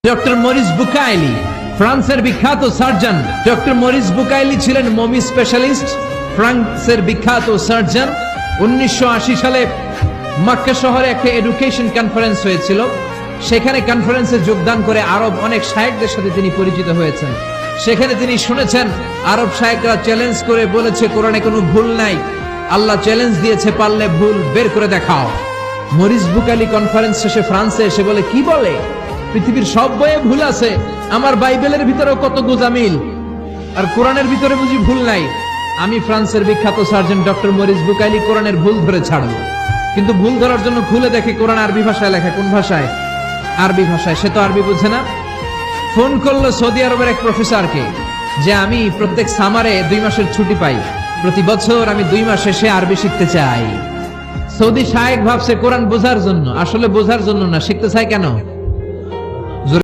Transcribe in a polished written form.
Doctor Morris Bucaille ফ্রান্সের বিখ্যাত surgeon. Doctor Morris Bucaille ছিলেন মমি স্পেশালিস্ট, ফ্রান্সের বিখ্যাত সার্জন। 1980 সালে মক্কা শহরে একটা এডুকেশন কনফারেন্স হয়েছিল। সেখানে কনফারেন্সে যোগদান করে আরব অনেক শায়েখদের সাথে তিনি পরিচিত হয়েছেন। সেখানে তিনি শুনেছেন আরব শায়েখরা চ্যালেঞ্জ করে বলেছে কোরআনে কোনো ভুল নাই। আল্লাহ চ্যালেঞ্জ দিয়েছে, পারলে ভুল বের করে দেখাও। মরিস বুকাইলি কনফারেন্স শেষে ফ্রান্সে এসে বলে, কি বলে পৃথিবীর সব বইয়ে ভুল আছে, আমার বাইবেলের ভিতরেও কত গোজামিল, আর কোরআনের ভিতরে বুঝি ভুল নাই। আমি ফ্রান্সের বিখ্যাত সার্জন ডক্টর মরিস বুকাইলি কোরআনের ভুল ধরে ছাড়ব। কিন্তু ভুল ধরার জন্য খুলে দেখে কোরআন আরবি ভাষায় লেখা। কোন ভাষায়? আরবি ভাষায়। সে তো আরবি বুঝে না। ফোন করলো সৌদি আরবের এক প্রফেসরকে যে আমি প্রত্যেক সামারে 2 মাসের ছুটি পাই, প্রতি বছর আমি 2 মাস এসে আরবি শিখতে চাই। সৌদি শায়েখ ভাবছে কোরআন বোঝার জন্য, আসলে বোঝার জন্য না, শিখতে চায় কেন?